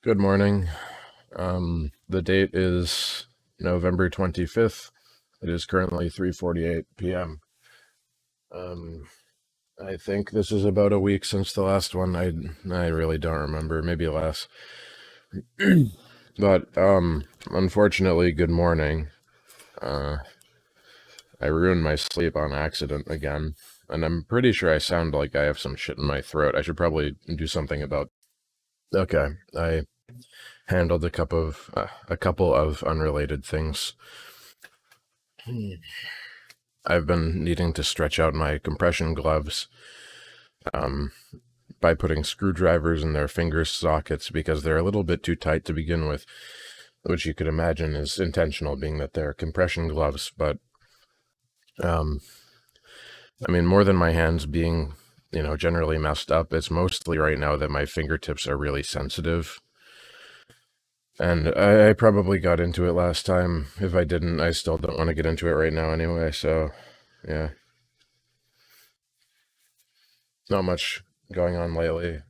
Good morning. The date is November 25th. It is currently 3:48 p.m. Um, I think this is about a week since the last one. I really don't remember, maybe less. But unfortunately, good morning. Uh, I ruined my sleep on accident again, and I'm pretty sure I sound like I have some shit in my throat. I should probably do something about. Okay, I handled a couple of unrelated things. I've been needing to stretch out my compression gloves um, by putting screwdrivers in their finger sockets because they're a little bit too tight to begin with, which you could imagine is intentional, being that they're compression gloves. But um, I mean, more than my hands being, generally messed up, it's mostly right now that my fingertips are really sensitive. And I probably got into it last time. If I didn't, I still don't want to get into it right now anyway. So, yeah, not much going on lately.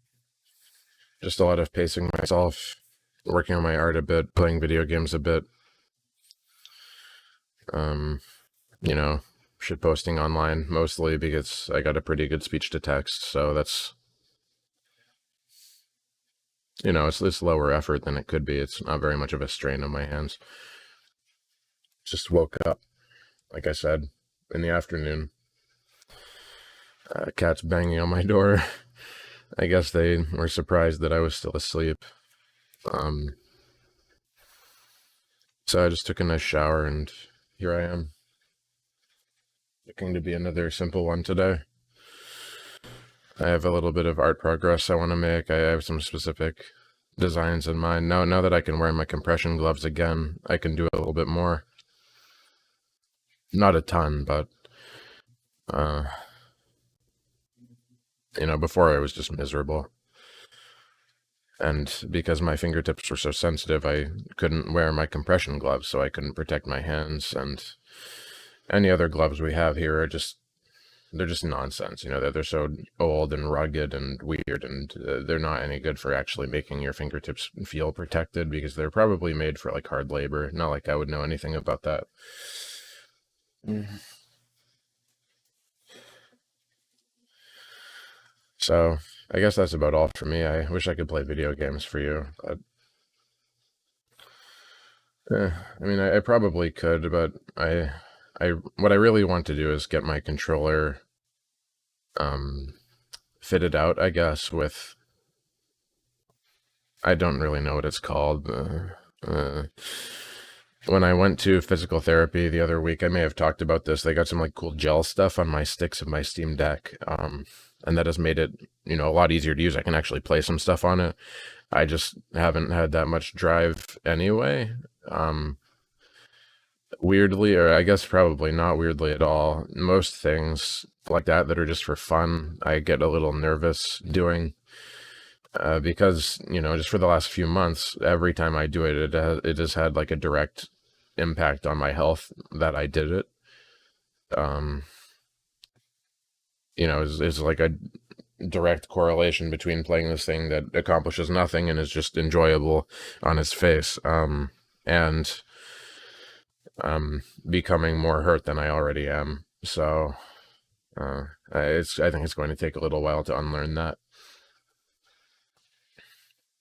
Just a lot of pacing myself, working on my art a bit, playing video games a bit, um, you know, shit posting online mostly because I got a pretty good speech to text. So that's, it's lower effort than it could be. It's not very much of a strain on my hands. Just woke up, like I said, in the afternoon. Cats banging on my door. I guess they were surprised that I was still asleep. Um, so I just took a nice shower and here I am. Looking to be another simple one today. I have a little bit of art progress I want to make. I have some specific designs in mind. Now that I can wear my compression gloves again, I can do a little bit more. Not a ton, but uh, before I was just miserable. And because my fingertips were so sensitive, I couldn't wear my compression gloves, so I couldn't protect my hands. And any other gloves we have here are just they're just nonsense. They're so old and rugged and weird, and they're not any good for actually making your fingertips feel protected because they're probably made for like hard labor. Not like I would know anything about that. So I guess that's about all for me. I wish I could play video games for you, but I mean, I probably could, but what I really want to do is get my controller um, fitted out. I guess with I don't really know what it's called. When I went to physical therapy the other week, I may have talked about this. They got some like cool gel stuff on my sticks of my Steam Deck, and that has made it, a lot easier to use. I can actually play some stuff on it. I just haven't had that much drive anyway. Um, Weirdly, or I guess probably not weirdly at all, most things like that are just for fun, I get a little nervous doing. Because just for the last few months, every time I do it, it has had like a direct impact on my health that I did it. Um, is like a direct correlation between playing this thing that accomplishes nothing and is just enjoyable on its face, and becoming more hurt than I already am. So I think it's going to take a little while to unlearn that.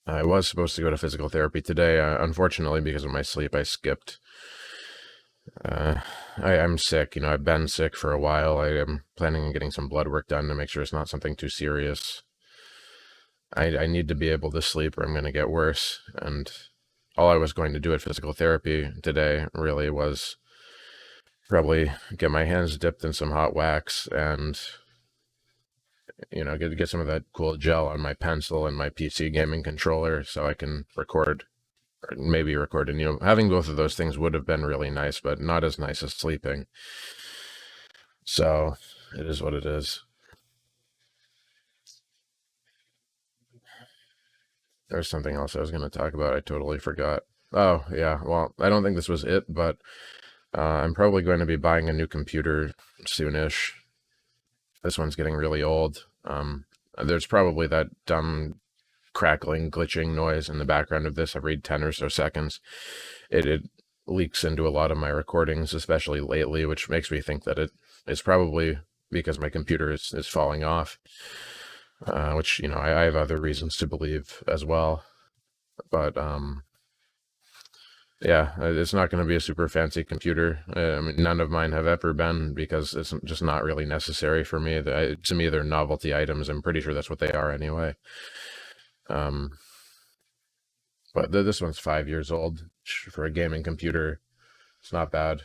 I was supposed to go to physical therapy today. Unfortunately, because of my sleep, I skipped. Uh, I'm sick. I've been sick for a while. I am planning on getting some blood work done to make sure it's not something too serious. I need to be able to sleep or I'm going to get worse. And all I was going to do at physical therapy today really was probably get my hands dipped in some hot wax and, get some of that cool gel on my pencil and my PC gaming controller so I can record or maybe record. And, having both of those things would have been really nice, but not as nice as sleeping. So it is what it is. There's something else I was going to talk about. I totally forgot. Oh, yeah. Well, I don't think this was it, but I'm probably going to be buying a new computer soonish. This one's getting really old. There's probably that dumb crackling, glitching noise in the background of this every 10 or so seconds. It leaks into a lot of my recordings, especially lately, which makes me think that it's probably because my computer is falling off, which, I have other reasons to believe as well. But yeah, it's not going to be a super fancy computer. I mean, none of mine have ever been, because it's just not really necessary for me. To me, they're novelty items. I'm pretty sure that's what they are anyway. Um, but this one's 5 years old for a gaming computer. It's not bad.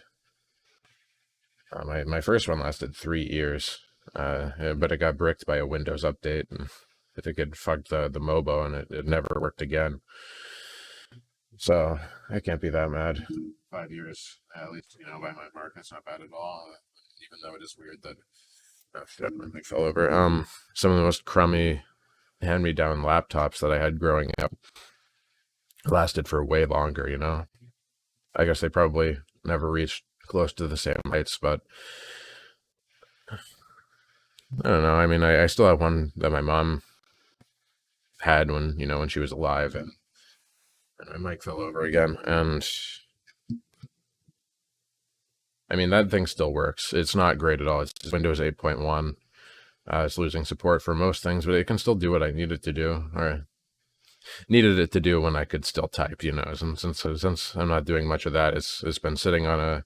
My first one lasted 3 years, but it got bricked by a Windows update, and I think it fucked the MOBO, and it never worked again. So I can't be that mad. 5 years, at least, by my mark, that's not bad at all. Even though it is weird that everything fell over. Some of the most crummy hand-me-down laptops that I had growing up lasted for way longer. I guess they probably never reached close to the same heights, but I don't know. I mean, I still have one that my mom had when she was alive, and my mic fell over again, and I mean, that thing still works. It's not great at all. It's Windows 8.1. It's losing support for most things, but it can still do what I need it to do, or needed it to do when I could still type, and since I'm not doing much of that, it's been sitting on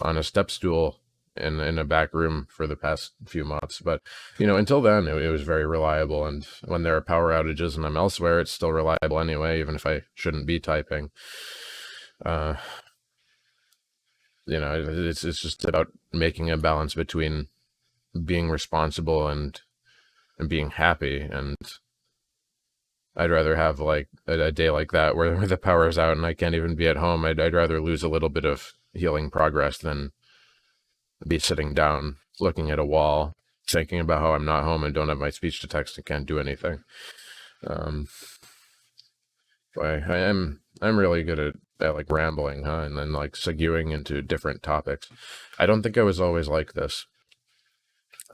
a step stool in a back room for the past few months. But until then, it was very reliable, and when there are power outages and I'm elsewhere, it's still reliable anyway, even if I shouldn't be typing. It's just about making a balance between being responsible and being happy, and I'd rather have like a day like that where the power is out and I can't even be at home. I'd rather lose a little bit of healing progress than be sitting down looking at a wall thinking about how I'm not home and don't have my speech to text and can't do anything. I'm really good at like rambling, and then like seguing into different topics. I don't think I was always like this.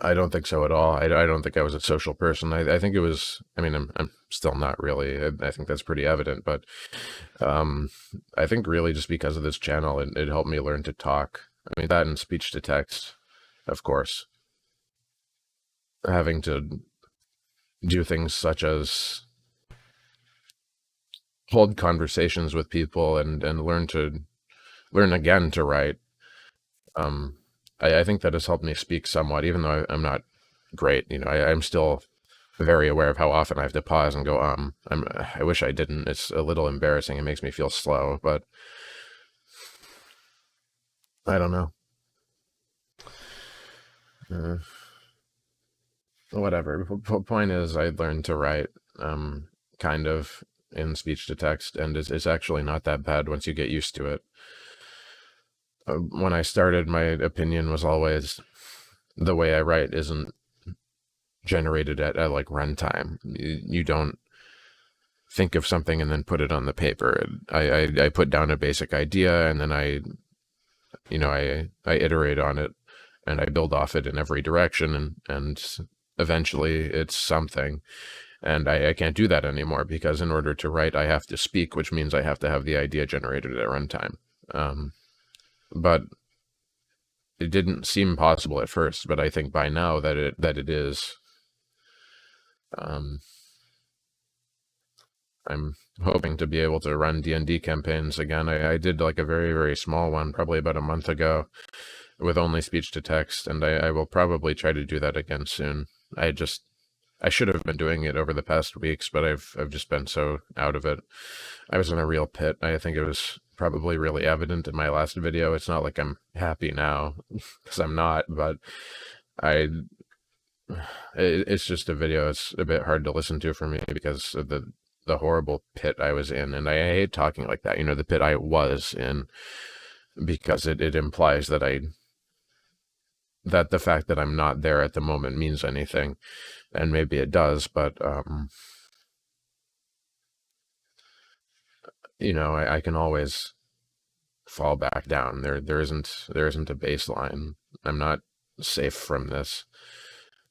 I don't think so at all. I don't think I was a social person. I think it was, I mean, I'm still not really. I think that's pretty evident, but I think really just because of this channel, it helped me learn to talk. I mean, that and speech to text, of course. Having to do things such as hold conversations with people and learn again to write. I think that has helped me speak somewhat, even though I'm not great. I'm still very aware of how often I have to pause and go, I wish I didn't. It's a little embarrassing. It makes me feel slow, but I don't know. Whatever. Point is, I learned to write, kind of in speech to text, and it's actually not that bad once you get used to it. When I started, my opinion was always the way I write isn't generated at like runtime. You don't think of something and then put it on the paper. I put down a basic idea, and then I iterate on it, and I build off it in every direction, and eventually it's something. And I can't do that anymore, because in order to write, I have to speak, which means I have to have the idea generated at runtime. But it didn't seem possible at first, but I think by now that it is. I'm hoping to be able to run D&D campaigns again. I did like a very, very small one probably about a month ago with only speech to text, and I will probably try to do that again soon. I should have been doing it over the past weeks, but I've just been so out of it. I was in a real pit. I think it was probably really evident in my last video. It's not like I'm happy now, because I'm not, but it's just a video. It's a bit hard to listen to for me because of the horrible pit I was in, and I hate talking like that. The pit I was in, because it implies that the fact that I'm not there at the moment means anything, and maybe it does, but I can always fall back down. There isn't a baseline. I'm not safe from this,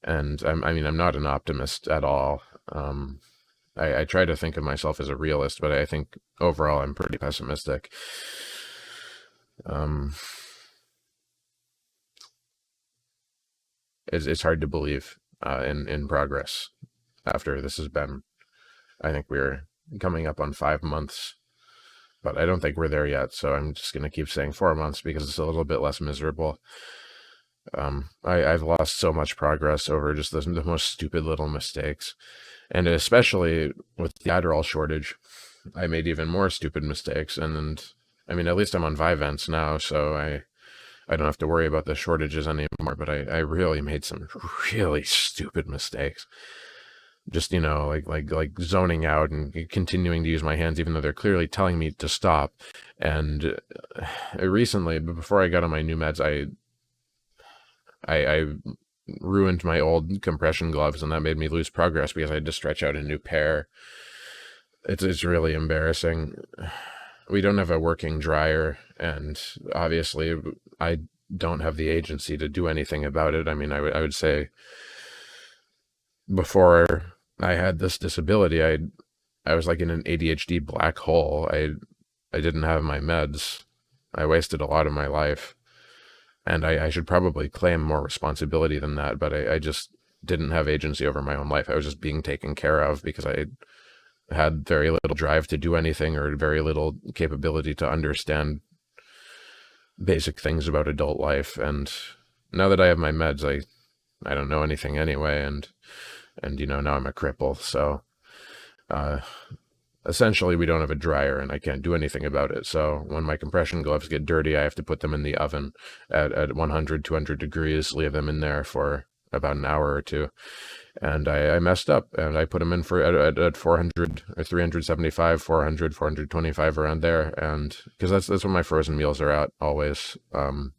and I'm not an optimist at all. I try to think of myself as a realist, but I think overall I'm pretty pessimistic. Um, it's hard to believe in progress after this has been. I think we're coming up on 5 months, but I don't think we're there yet. So I'm just gonna keep saying 4 months because it's a little bit less miserable. I've lost so much progress over just the most stupid little mistakes, and especially with the Adderall shortage, I made even more stupid mistakes. And I mean, at least I'm on Vyvanse now, so I don't have to worry about the shortages anymore. But I really made some really stupid mistakes. Just like zoning out and continuing to use my hands even though they're clearly telling me to stop. And recently, before I got on my new meds, I ruined my old compression gloves, and that made me lose progress because I had to stretch out a new pair. It's really embarrassing. We don't have a working dryer, and obviously I don't have the agency to do anything about it. I mean, I would say before I had this disability, I was like in an ADHD black hole. I didn't have my meds. I wasted a lot of my life, and I should probably claim more responsibility than that, but I just didn't have agency over my own life. I was just being taken care of because I had very little drive to do anything or very little capability to understand basic things about adult life. And now that I have my meds, I don't know anything anyway, and now I'm a cripple. So essentially we don't have a dryer and I can't do anything about it. So when my compression gloves get dirty, I have to put them in the oven at 100, 200 degrees, leave them in there for about an hour or two. And I messed up and I put them in at 400 or 375, 400, 425 around there. And because that's what my frozen meals are at always. And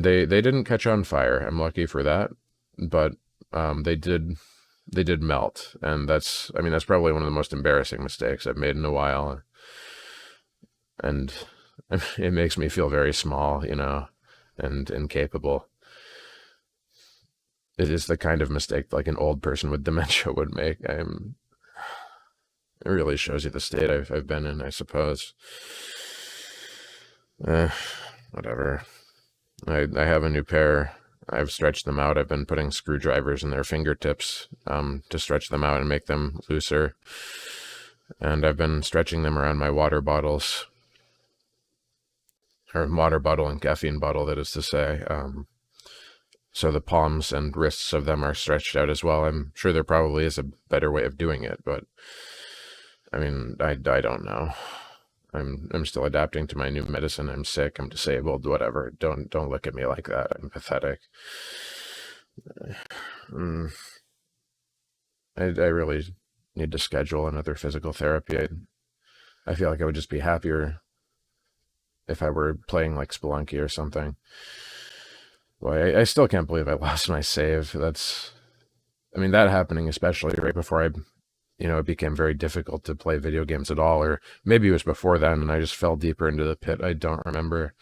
they didn't catch on fire. I'm lucky for that. But they did melt, and that's probably one of the most embarrassing mistakes I've made in a while, and it makes me feel very small, and incapable. It is the kind of mistake like an old person with dementia would make. It really shows you the state I've been in, I suppose. Whatever. I have a new pair. I've stretched them out. I've been putting screwdrivers in their fingertips to stretch them out and make them looser. And I've been stretching them around my water bottles, or water bottle and caffeine bottle, that is to say. So the palms and wrists of them are stretched out as well. I'm sure there probably is a better way of doing it, but I mean, I don't know. I'm still adapting to my new medicine. I'm sick. I'm disabled. Whatever. Don't look at me like that. I'm pathetic. I really need to schedule another physical therapy. I feel like I would just be happier if I were playing like Spelunky or something. Boy, I still can't believe I lost my save. That happening especially right before it became very difficult to play video games at all, or maybe it was before then and I just fell deeper into the pit. I don't remember.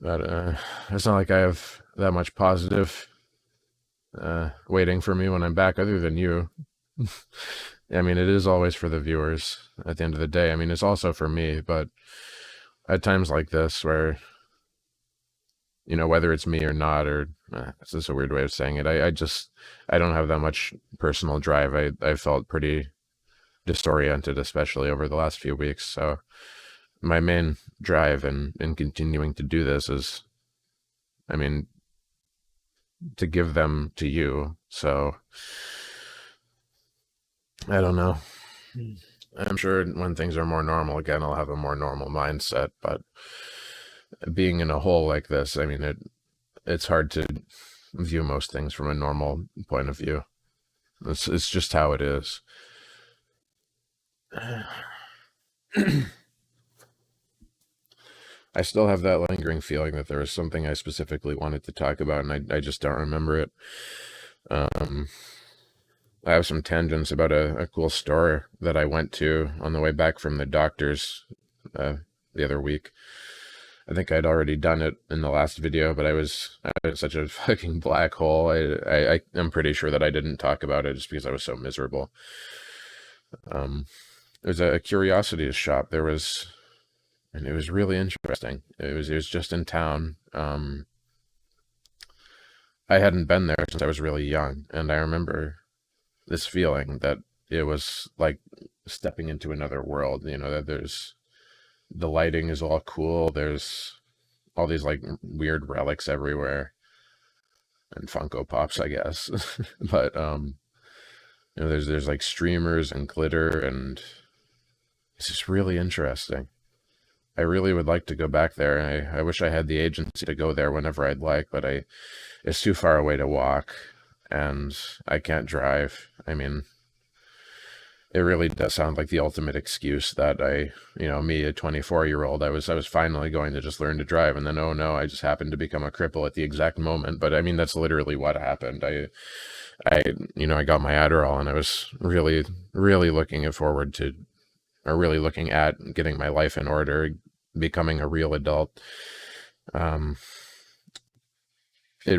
But it's not like I have that much positive waiting for me when I'm back other than you. I mean, it is always for the viewers at the end of the day. I mean, it's also for me, but at times like this where, whether it's me or not, or this is a weird way of saying it, I don't have that much personal drive. I felt pretty disoriented, especially over the last few weeks. So my main drive in continuing to do this is, to give them to you. So I don't know. I'm sure when things are more normal again, I'll have a more normal mindset, but being in a hole like this, it's hard to view most things from a normal point of view. It's just how it is. I still have that lingering feeling that there was something I specifically wanted to talk about, and I just don't remember it. I have some tangents about a cool store that I went to on the way back from the doctor's the other week. I think I'd already done it in the last video, but I was such a fucking black hole. I'm pretty sure that I didn't talk about it just because I was so miserable. It was a curiosity shop. And it was really interesting. It was just in town. I hadn't been there since I was really young, and I remember this feeling that it was like stepping into another world. That the lighting is all cool. There's all these like weird relics everywhere and Funko Pops, I guess. But there's like streamers and glitter, and it's just really interesting. I really would like to go back there. I wish I had the agency to go there whenever I'd like, but it's too far away to walk, and I can't drive. I mean, it really does sound like the ultimate excuse that me, a 24-year-old, I was finally going to just learn to drive, and then, oh no, I just happened to become a cripple at the exact moment. But I mean, that's literally what happened. I got my Adderall, and I was really, really looking at getting my life in order, becoming a real adult. It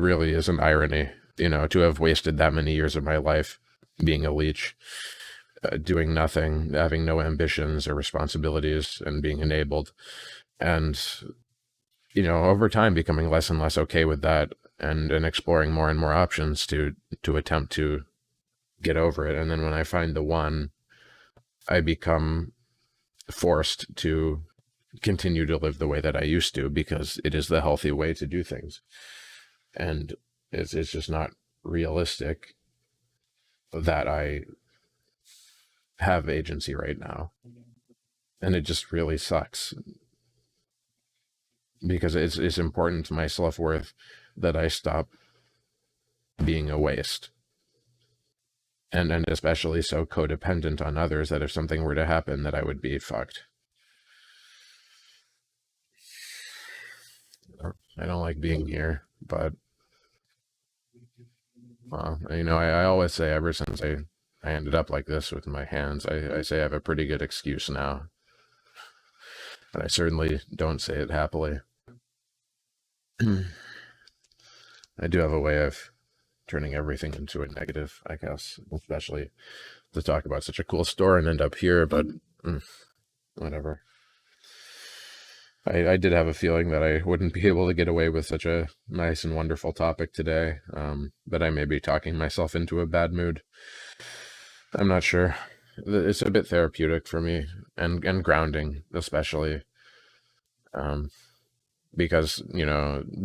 really is an irony, to have wasted that many years of my life being a leech, doing nothing, having no ambitions or responsibilities, and being enabled. And, over time becoming less and less okay with that, and exploring more and more options to attempt to get over it. And then when I find the one, I become forced to continue to live the way that I used to, because it is the healthy way to do things. And it's just not realistic that I have agency right now. And it just really sucks, because it's important to my self-worth that I stop being a waste. And especially so codependent on others, that if something were to happen, that I would be fucked. I don't like being here, but well, I always say, ever since I ended up like this with my hands, I say I have a pretty good excuse now. And I certainly don't say it happily. I do have a way of turning everything into a negative, I guess, especially to talk about such a cool store and end up here, but whatever. I did have a feeling that I wouldn't be able to get away with such a nice and wonderful topic today, but I may be talking myself into a bad mood. I'm not sure. It's a bit therapeutic for me, and grounding, especially, because,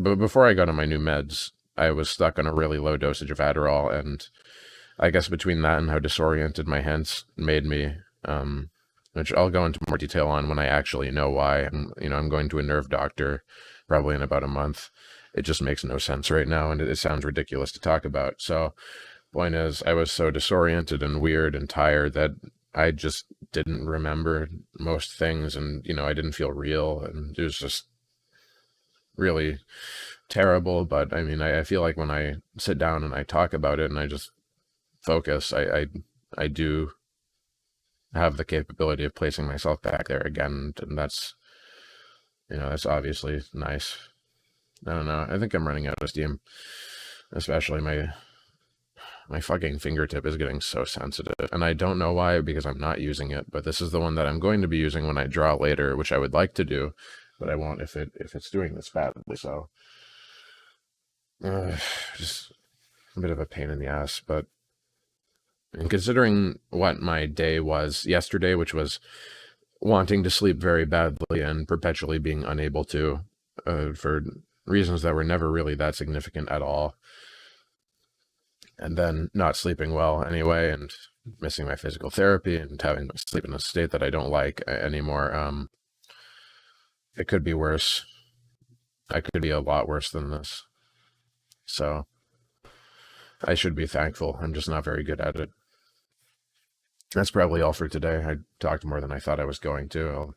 before I got on my new meds, I was stuck on a really low dosage of Adderall, and I guess between that and how disoriented my hands made me, which I'll go into more detail on when I actually know why. I'm going to a nerve doctor probably in about a month. It just makes no sense right now, and it sounds ridiculous to talk about. So, point is, I was so disoriented and weird and tired that I just didn't remember most things, and I didn't feel real, and it was just really terrible. But I mean, I feel like when I sit down and I talk about it and I just focus, I do have the capability of placing myself back there again, and that's obviously nice. I don't know, I think I'm running out of steam, especially my fucking fingertip is getting so sensitive, and I don't know why, because I'm not using it, but this is the one that I'm going to be using when I draw later, which I would like to do, but I won't if it's doing this badly. So just a bit of a pain in the ass. But and considering what my day was yesterday, which was wanting to sleep very badly and perpetually being unable to, for reasons that were never really that significant at all, and then not sleeping well anyway, and missing my physical therapy, and having my sleep in a state that I don't like anymore, it could be worse. I could be a lot worse than this. So I should be thankful. I'm just not very good at it. That's probably all for today. I talked more than I thought I was going to.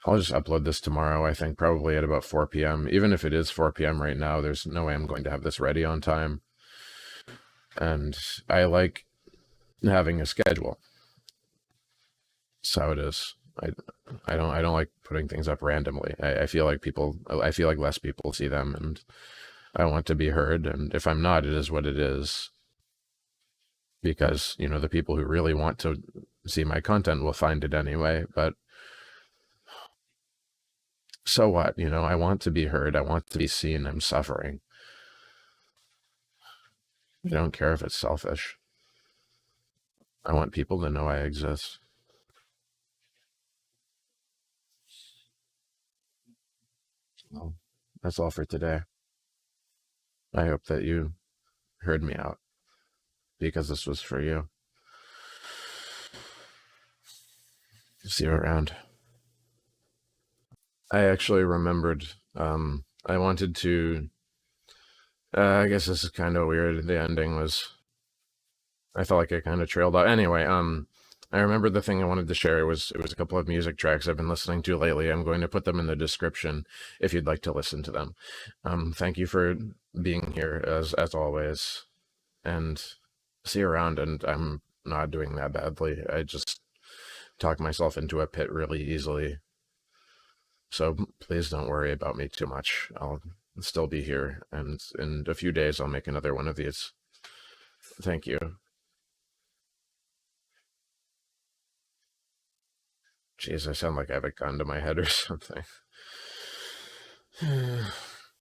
I'll just upload this tomorrow, I think, probably at about 4 p.m. Even if it is 4 p.m. right now, there's no way I'm going to have this ready on time. And I like having a schedule. That's how it is. I I don't like putting things up randomly. I feel like less people see them, and I want to be heard. And if I'm not, it is what it is. Because the people who really want to see my content will find it anyway. But so what? I want to be heard. I want to be seen. I'm suffering. I don't care if it's selfish. I want people to know I exist. Well, that's all for today. I hope that you heard me out because this was for you. See you around. I actually remembered. I wanted to. I guess this is kind of weird. The ending was. I felt like I kind of trailed out. Anyway, I remember the thing I wanted to share was a couple of music tracks I've been listening to lately. I'm going to put them in the description if you'd like to listen to them. Thank you for being here as always, and see you around. And I'm not doing that badly. I just talk myself into a pit really easily. So please don't worry about me too much. I'll still be here, and in a few days I'll make another one of these. Thank you. Jeez, I sound like I have a gun to my head or something.